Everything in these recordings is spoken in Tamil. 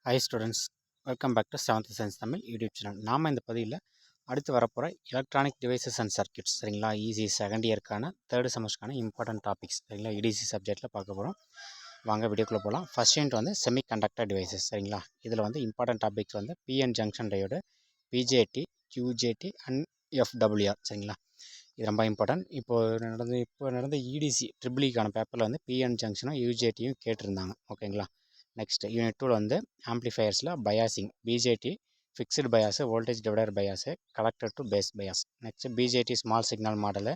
Hi students, welcome back to 7th science Tamil YouTube channel. நாம் இந்த பதிவில் அடுத்து வரப்போகிற எலக்ட்ரானிக் டிவைசஸ் அண்ட் சர்க்யூட்ஸ் சரிங்களா, ஈஸி செகண்ட் இயர்க்கான தேர்ட் செமஸ்டருக்கான இம்பார்ட்டன்ட் டாபிக்ஸ் சரிங்களா, இடிசி சப்ஜெக்ட்டில் பார்க்க போகிறோம். வாங்க வீடியோக்குள்ளே போகலாம். ஃபர்ஸ்ட் யூனிட் வந்து செமி கண்டக்டர் டிவைசஸ் சரிங்களா. இதில் வந்து இம்பார்ட்டன்ட் டாபிக்ஸ் வந்து PN junction diode, BJT, UJT and FWR சரிங்களா. இது ரொம்ப இம்பார்ட்டன்ட். இப்போ நடந்த இடிசி ட்ரிபிளிக்கான பேப்பரில் வந்து பிஎன் ஜங்ஷனும் யூஜேடியும் கேட்டிருந்தாங்க ஓகேங்களா. நெக்ஸ்ட் யூனிட் 2 வந்து ஆம்ப்ளிஃபயர்ஸில் biasing, BJT fixed bias, voltage divider bias, collector to base bias. Next BJT small signal model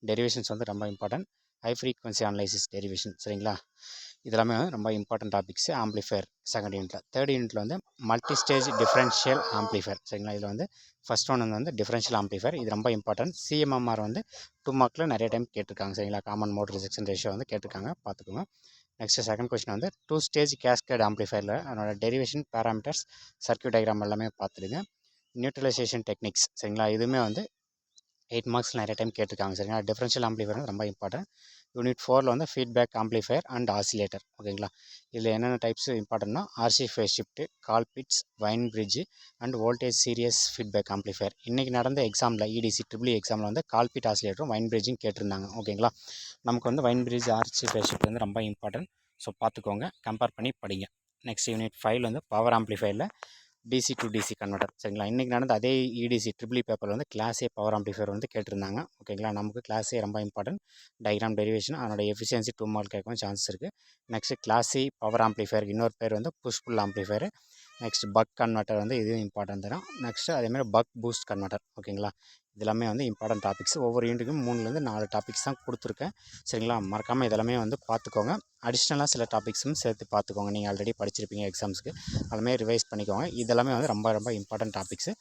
derivations வந்து ரொம்ப important. High frequency analysis derivation சரிங்களா. இதெல்லாமே ரொம்ப இம்பார்ட்டன்ட் டாபிக்ஸ் ஆம்ப்ளிஃபயர் செகண்ட் யூனிட்டில். தேர்ட் யூனிட்டில் வந்து மல்டி ஸ்டேஜ் டிஃபரன்ஷியல் ஆம்ப்ளிஃபயர் சரிங்களா. இதில் வந்து ஃபர்ஸ்ட் ஒன் வந்து டிஃபரன்ஷியல் ஆம்ப்ளிஃபயர், இது ரொம்ப இம்பார்ட்டன்ட். சிஎம்எம்ஆர் வந்து 2 மார்க்கில் நிறைய டைம் கேட்டிருக்காங்க சரிங்களா. காமன் மோட் ரிஜெக்ஷன் ரேஷியோ வந்து கேட்டிருக்காங்க, பார்த்துக்கோங்க. நெக்ஸ்ட் செகண்ட் கொஸ்டின் வந்து 2 ஸ்டேஜ் கேஸ்கேட் ஆம்ப்ளிஃபயரில் அதனோட டெரிவேஷன், பேராமீட்டர்ஸ், சர்க்யூட் டயக்ராம் எல்லாமே பார்த்துடுங்க. நியூட்ரலைசேஷன் டெக்னிக்ஸ் சரிங்களா, இதுவுமே வந்து 8 மார்க்ஸ் நிறைய டைம் கேட்டிருக்காங்க சரிங்களா. டிஃபரன்ஷியல் ஆம்ப்ளிஃபயர் வந்து ரொம்ப இம்பார்ட்டன்ட். யூனிட் 4ல் வந்து ஃபீட்பேக் ஆம்ப்ளிஃபயர் அண்ட் ஆசிலேட்டர் ஓகேங்களா. இதில் என்னென்ன டைப்ஸ் இம்பார்ட்டன்ட்னா RC phase shift, Colpitts, Wien bridge and voltage series feedback amplifier. இன்றைக்கி நடந்த எக்ஸாமில் இடிசி ட்ரிபிள் எக்ஸாமில் வந்து கால்பிட் ஆசிலேட்டரும் வைன் பிரிட்ஜும் கேட்டிருந்தாங்க ஓகேங்களா. நமக்கு வந்து Wien bridge, RC phase shift வந்து ரொம்ப இம்பார்ட்டன்ட். ஸோ பார்த்துக்கோங்க, கம்பேர் பண்ணி படிங்க. நெக்ஸ்ட் யூனிட் 5 வந்து பவர் ஆம்ப்ளிஃபயரில் டிசி டு டிசி கன்வெர்ட்டர் சரிங்களா. இன்றைக்கி நடந்த அதே இடிசி ட்ரிபிள் பேப்பர் வந்து கிளாஸ் ஏ பவர் ஆம்ப்ளிஃபயர் வந்து கேட்டிருந்தாங்க ஓகேங்களா. நமக்கு கிளாஸ் ஏ ரொம்ப இம்பார்ட்டன்ட். டயக்ராம் டெரிவேஷன், அதனோட எஃபிஷியன்சி 2 மார்க் கேட்கவும் சான்ஸ் இருக்குது. நெக்ஸ்ட் கிளாஸ் சி பவர் ஆம்ப்ளிஃபயருக்கு இன்னொரு பேர் வந்து push pull amplifier. Next buck converter வந்து இதுவும் இம்பார்ட்டன்ட் தரும். நெக்ஸ்ட் அதேமாதிரி பக் பூஸ்ட் கன்வெர்ட்டர் ஓகேங்களா. இதெல்லாமே வந்து இம்பார்ட்டன்ட் டாபிக்ஸ். ஒவ்வொரு யூனிட்டுக்கும் 3லேருந்து 4 டாபிக்ஸ் தான் கொடுத்துருக்கேன் சரிங்களா. மறக்காமல் இதெல்லாமே வந்து பார்த்துக்கோங்க. அடிஷ்னலாக சில டாபிக்ஸும் சேர்த்து பார்த்துக்கோங்க. நீங்கள் ஆல்ரெடி படிச்சிருப்பீங்க எக்ஸாம்ஸ்க்கு, அதெல்லாமே ரிவைஸ் பண்ணிக்கோங்க. இதெல்லாமே வந்து ரொம்ப ரொம்ப இம்பார்ட்டன்ட் டாபிக்ஸு.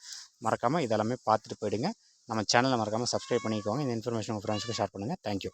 மறக்காமல் இதெல்லாமே பார்த்துட்டு போயிடுங்க. நம்ம சேனலை மறக்காமல் சப்ஸ்கிரைப் பண்ணிக்கோங்க. இந்த இன்ஃபர்மேஷன் உங்கள் ஃப்ரெண்ட்ஸுக்கு ஷேர் பண்ணுங்கள். தேங்க்யூ.